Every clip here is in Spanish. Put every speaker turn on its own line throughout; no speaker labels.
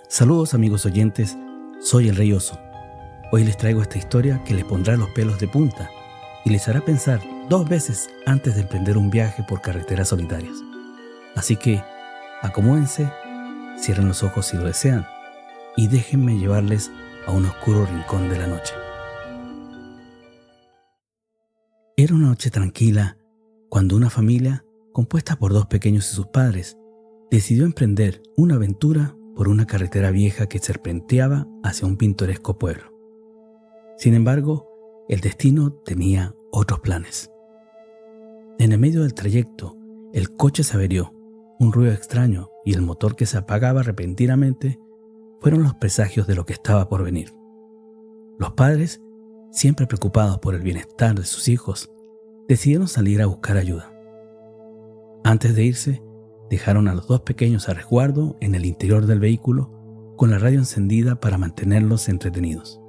Saludos amigos oyentes, soy el Rey Oso. Hoy les traigo esta historia que les pondrá los pelos de punta y les hará pensar 2 veces antes de emprender un viaje por carreteras solitarias. Así que, acomódense, cierren los ojos si lo desean y déjenme llevarles a un oscuro rincón de la noche. Era una noche tranquila cuando una familia, compuesta por 2 pequeños y sus padres, decidió emprender una aventura por una carretera vieja que serpenteaba hacia un pintoresco pueblo. Sin embargo, el destino tenía otros planes. En el medio del trayecto, el coche se averió, un ruido extraño y el motor que se apagaba repentinamente fueron los presagios de lo que estaba por venir. Los padres, siempre preocupados por el bienestar de sus hijos, decidieron salir a buscar ayuda. Antes de irse, dejaron a los 2 pequeños a resguardo en el interior del vehículo con la radio encendida para mantenerlos entretenidos.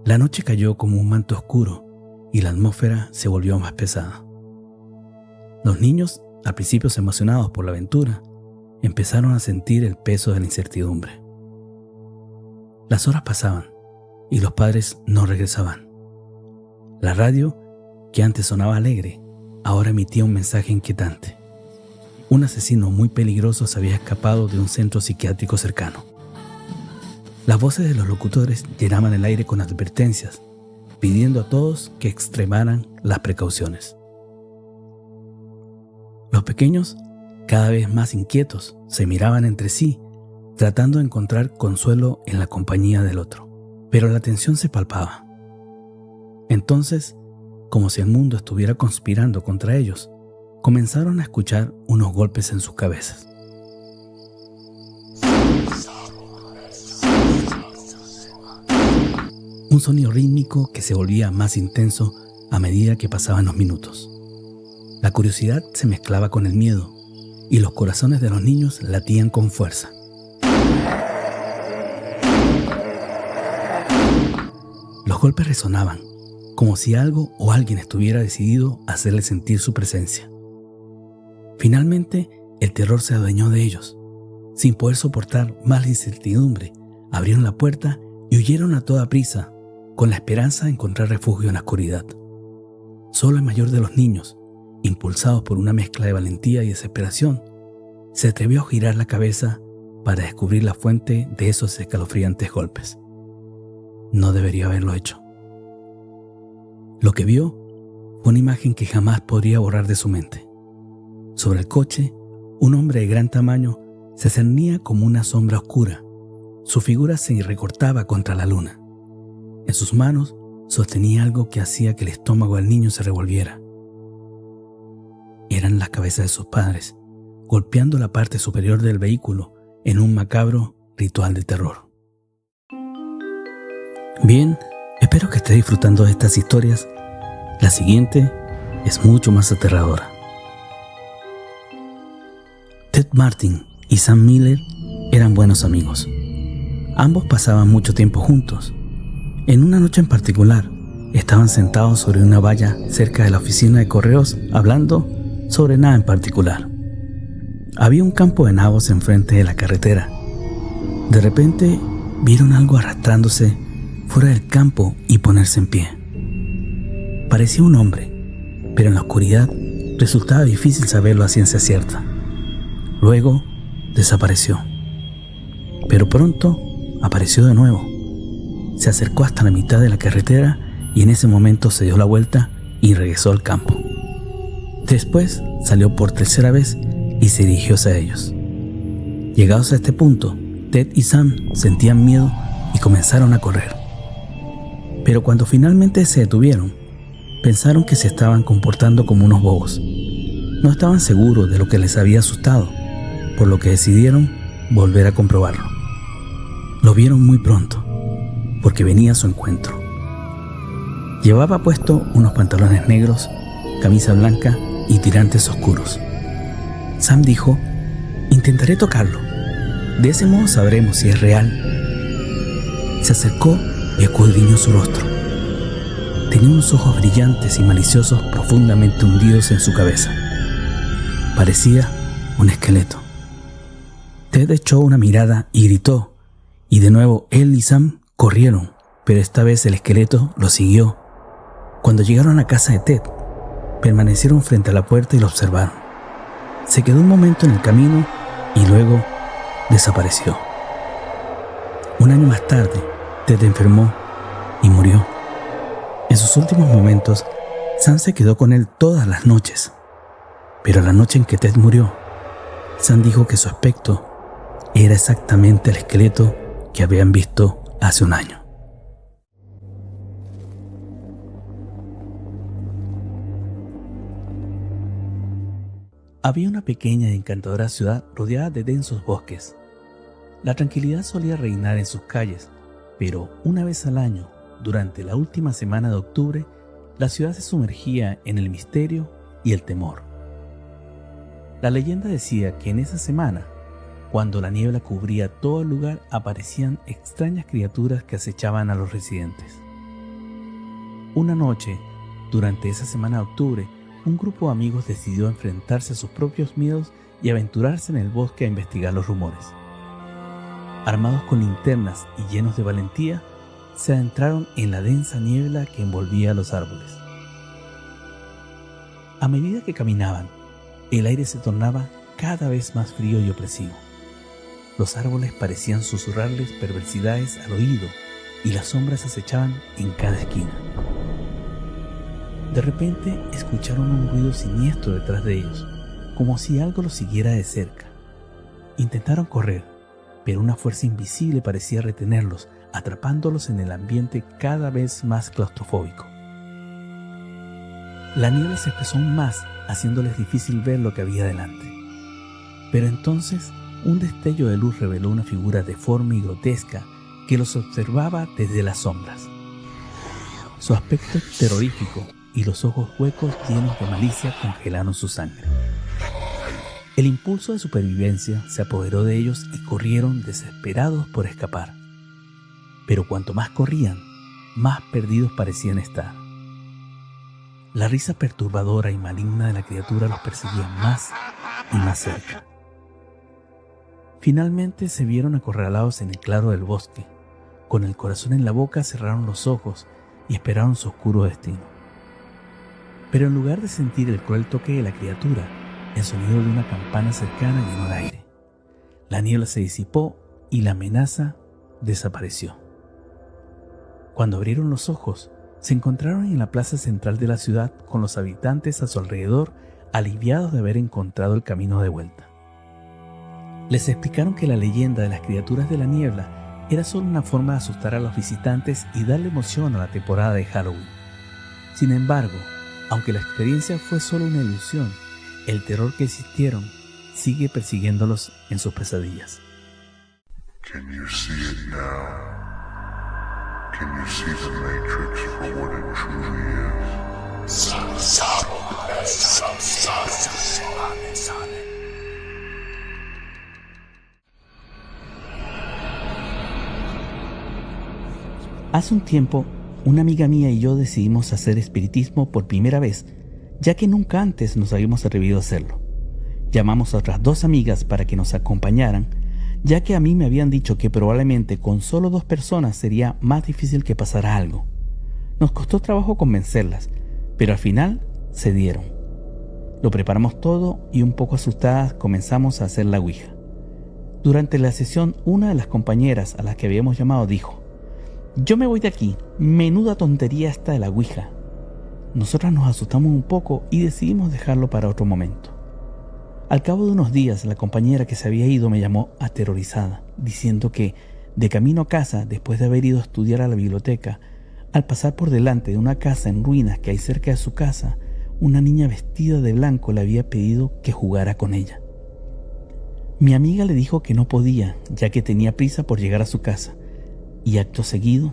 La noche cayó como un manto oscuro y la atmósfera se volvió más pesada. Los niños, al principio emocionados por la aventura, empezaron a sentir el peso de la incertidumbre. Las horas pasaban y los padres no regresaban. La radio, que antes sonaba alegre, ahora emitía un mensaje inquietante. Un asesino muy peligroso se había escapado de un centro psiquiátrico cercano. Las voces de los locutores llenaban el aire con advertencias, pidiendo a todos que extremaran las precauciones. Los pequeños, cada vez más inquietos, se miraban entre sí, tratando de encontrar consuelo en la compañía del otro. Pero la tensión se palpaba. Entonces, como si el mundo estuviera conspirando contra ellos, comenzaron a escuchar unos golpes en sus cabezas. Un sonido rítmico que se volvía más intenso a medida que pasaban los minutos. La curiosidad se mezclaba con el miedo y los corazones de los niños latían con fuerza. Los golpes resonaban, como si algo o alguien estuviera decidido a hacerles sentir su presencia. Finalmente, el terror se adueñó de ellos. Sin poder soportar más la incertidumbre, abrieron la puerta y huyeron a toda prisa, con la esperanza de encontrar refugio en la oscuridad. Solo el mayor de los niños, impulsados por una mezcla de valentía y desesperación, se atrevió a girar la cabeza para descubrir la fuente de esos escalofriantes golpes. No debería haberlo hecho. Lo que vio fue una imagen que jamás podría borrar de su mente. Sobre el coche, un hombre de gran tamaño se cernía como una sombra oscura. Su figura se recortaba contra la luna. En sus manos sostenía algo que hacía que el estómago del niño se revolviera. Eran las cabezas de sus padres, golpeando la parte superior del vehículo en un macabro ritual de terror. Bien, espero que estés disfrutando de estas historias. La siguiente es mucho más aterradora. Ted Martin y Sam Miller eran buenos amigos. Ambos pasaban mucho tiempo juntos. En una noche en particular, estaban sentados sobre una valla cerca de la oficina de correos hablando sobre nada en particular. Había un campo de nabos enfrente de la carretera. De repente, vieron algo arrastrándose fuera del campo y ponerse en pie. Parecía un hombre, pero en la oscuridad resultaba difícil saberlo a ciencia cierta. Luego, desapareció. Pero pronto, apareció de nuevo. Se acercó hasta la mitad de la carretera y en ese momento se dio la vuelta y regresó al campo. Después, salió por tercera vez y se dirigió hacia ellos. Llegados a este punto, Ted y Sam sentían miedo y comenzaron a correr. Pero cuando finalmente se detuvieron, pensaron que se estaban comportando como unos bobos. No estaban seguros de lo que les había asustado, por lo que decidieron volver a comprobarlo. Lo vieron muy pronto, porque venía a su encuentro. Llevaba puesto unos pantalones negros, camisa blanca y tirantes oscuros. Sam dijo: «Intentaré tocarlo. De ese modo sabremos si es real». Se acercó y escudriñó su rostro. Tenía unos ojos brillantes y maliciosos profundamente hundidos en su cabeza. Parecía un esqueleto. Ted echó una mirada y gritó, y de nuevo él y Sam corrieron, pero esta vez el esqueleto lo siguió. Cuando llegaron a casa de Ted, permanecieron frente a la puerta y lo observaron. Se quedó un momento en el camino y luego desapareció. Un año más tarde, Ted enfermó y murió. En sus últimos momentos, Sam se quedó con él todas las noches. Pero la noche en que Ted murió, Sam dijo que su aspecto era exactamente el esqueleto que habían visto hace un año. Había una pequeña y encantadora ciudad rodeada de densos bosques. La tranquilidad solía reinar en sus calles, pero una vez al año, durante la última semana de octubre, la ciudad se sumergía en el misterio y el temor. La leyenda decía que en esa semana, cuando la niebla cubría todo el lugar, aparecían extrañas criaturas que acechaban a los residentes. Una noche, durante esa semana de octubre, un grupo de amigos decidió enfrentarse a sus propios miedos y aventurarse en el bosque a investigar los rumores. Armados con linternas y llenos de valentía, se adentraron en la densa niebla que envolvía los árboles. A medida que caminaban, el aire se tornaba cada vez más frío y opresivo. Los árboles parecían susurrarles perversidades al oído y las sombras acechaban en cada esquina. De repente escucharon un ruido siniestro detrás de ellos, como si algo los siguiera de cerca. Intentaron correr, pero una fuerza invisible parecía retenerlos, atrapándolos en el ambiente cada vez más claustrofóbico. La niebla se espesó aún más, haciéndoles difícil ver lo que había delante. Pero entonces, un destello de luz reveló una figura deforme y grotesca que los observaba desde las sombras. Su aspecto terrorífico y los ojos huecos llenos de malicia congelaron su sangre. El impulso de supervivencia se apoderó de ellos y corrieron desesperados por escapar. Pero cuanto más corrían, más perdidos parecían estar. La risa perturbadora y maligna de la criatura los perseguía más y más cerca. Finalmente se vieron acorralados en el claro del bosque. Con el corazón en la boca cerraron los ojos y esperaron su oscuro destino. Pero en lugar de sentir el cruel toque de la criatura, el sonido de una campana cercana llenó el aire. La niebla se disipó y la amenaza desapareció. Cuando abrieron los ojos, se encontraron en la plaza central de la ciudad con los habitantes a su alrededor, aliviados de haber encontrado el camino de vuelta. Les explicaron que la leyenda de las criaturas de la niebla era solo una forma de asustar a los visitantes y darle emoción a la temporada de Halloween. Sin embargo, aunque la experiencia fue solo una ilusión, el terror que sintieron sigue persiguiéndolos en sus pesadillas.
Can you see it now? Can you see the Matrix for what it truly is?
Hace un tiempo, una amiga mía y yo decidimos hacer espiritismo por primera vez, ya que nunca antes nos habíamos atrevido a hacerlo. Llamamos a otras 2 amigas para que nos acompañaran, ya que a mí me habían dicho que probablemente con solo 2 personas sería más difícil que pasara algo. Nos costó trabajo convencerlas, pero al final cedieron. Lo preparamos todo y un poco asustadas comenzamos a hacer la ouija. Durante la sesión, una de las compañeras a las que habíamos llamado dijo: «Yo me voy de aquí, menuda tontería esta de la ouija». Nosotras nos asustamos un poco y decidimos dejarlo para otro momento. Al cabo de unos días, la compañera que se había ido me llamó aterrorizada, diciendo que, de camino a casa, después de haber ido a estudiar a la biblioteca, al pasar por delante de una casa en ruinas que hay cerca de su casa, una niña vestida de blanco le había pedido que jugara con ella. Mi amiga le dijo que no podía, ya que tenía prisa por llegar a su casa, y acto seguido,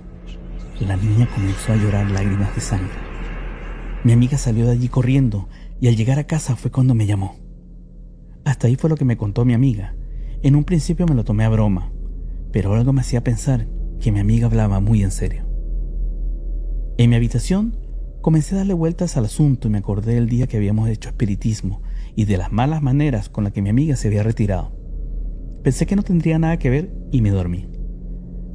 la niña comenzó a llorar lágrimas de sangre. Mi amiga salió de allí corriendo y al llegar a casa fue cuando me llamó. Hasta ahí fue lo que me contó mi amiga. En un principio me lo tomé a broma, pero algo me hacía pensar que mi amiga hablaba muy en serio. En mi habitación comencé a darle vueltas al asunto y me acordé del día que habíamos hecho espiritismo y de las malas maneras con las que mi amiga se había retirado. Pensé que no tendría nada que ver y me dormí.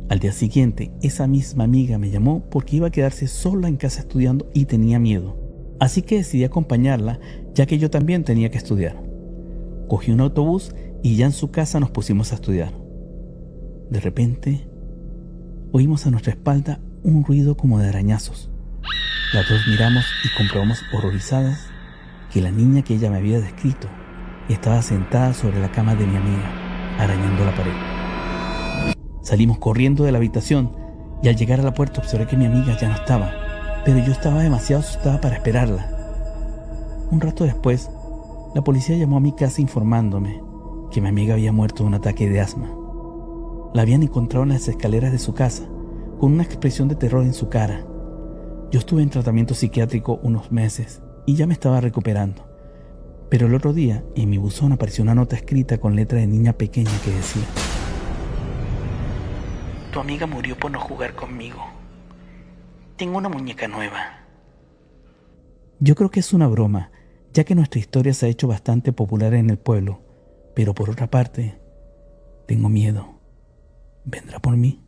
Al día siguiente, esa misma amiga me llamó porque iba a quedarse sola en casa estudiando y tenía miedo. Así que decidí acompañarla, ya que yo también tenía que estudiar. Cogí un autobús y ya en su casa nos pusimos a estudiar. De repente, oímos a nuestra espalda un ruido como de arañazos. Las dos miramos y comprobamos horrorizadas que la niña que ella me había descrito estaba sentada sobre la cama de mi amiga, arañando la pared. Salimos corriendo de la habitación y al llegar a la puerta observé que mi amiga ya no estaba, pero yo estaba demasiado asustada para esperarla. Un rato después, la policía llamó a mi casa informándome que mi amiga había muerto de un ataque de asma. La habían encontrado en las escaleras de su casa, con una expresión de terror en su cara. Yo estuve en tratamiento psiquiátrico unos meses y ya me estaba recuperando. Pero el otro día, en mi buzón apareció una nota escrita con letra de niña pequeña que decía: tu amiga murió por no jugar conmigo. Tengo una muñeca nueva. Yo creo que es una broma, ya que nuestra historia se ha hecho bastante popular en el pueblo, pero por otra parte, tengo miedo. ¿Vendrá por mí?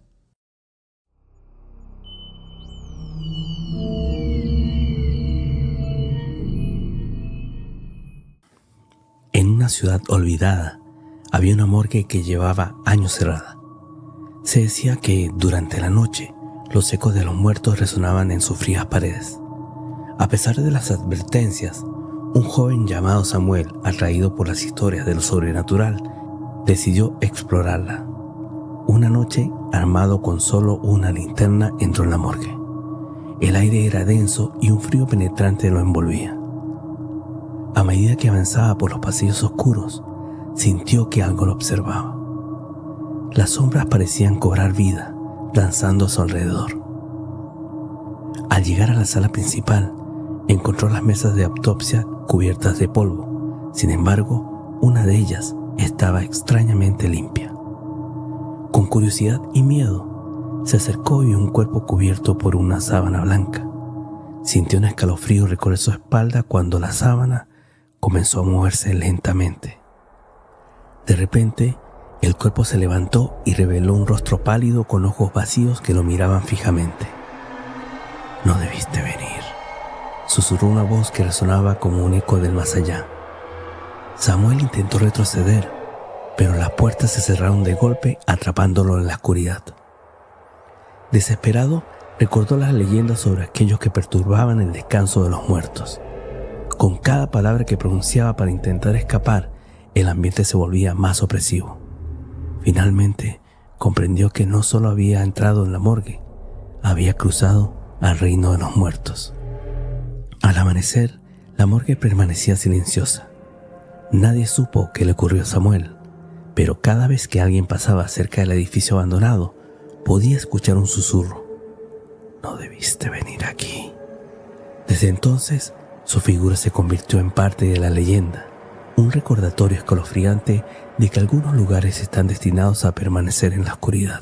En una ciudad olvidada, había una morgue que llevaba años cerrada. Se decía que, durante la noche, los ecos de los muertos resonaban en sus frías paredes. A pesar de las advertencias, un joven llamado Samuel, atraído por las historias de lo sobrenatural, decidió explorarla. Una noche, armado con solo una linterna, entró en la morgue. El aire era denso y un frío penetrante lo envolvía. A medida que avanzaba por los pasillos oscuros, sintió que algo lo observaba. Las sombras parecían cobrar vida, danzando a su alrededor. Al llegar a la sala principal, encontró las mesas de autopsia cubiertas de polvo. Sin embargo, una de ellas estaba extrañamente limpia. Con curiosidad y miedo, se acercó y vio un cuerpo cubierto por una sábana blanca. Sintió un escalofrío recorrer su espalda cuando la sábana comenzó a moverse lentamente. De repente, el cuerpo se levantó y reveló un rostro pálido con ojos vacíos que lo miraban fijamente. «No debiste venir», susurró una voz que resonaba como un eco del más allá. Samuel intentó retroceder, pero las puertas se cerraron de golpe, atrapándolo en la oscuridad. Desesperado, recordó las leyendas sobre aquellos que perturbaban el descanso de los muertos. Con cada palabra que pronunciaba para intentar escapar, el ambiente se volvía más opresivo. Finalmente, comprendió que no solo había entrado en la morgue, había cruzado al reino de los muertos. Al amanecer, la morgue permanecía silenciosa. Nadie supo qué le ocurrió a Samuel, pero cada vez que alguien pasaba cerca del edificio abandonado, podía escuchar un susurro: «No debiste venir aquí». Desde entonces, su figura se convirtió en parte de la leyenda, un recordatorio escalofriante de que algunos lugares están destinados a permanecer en la oscuridad.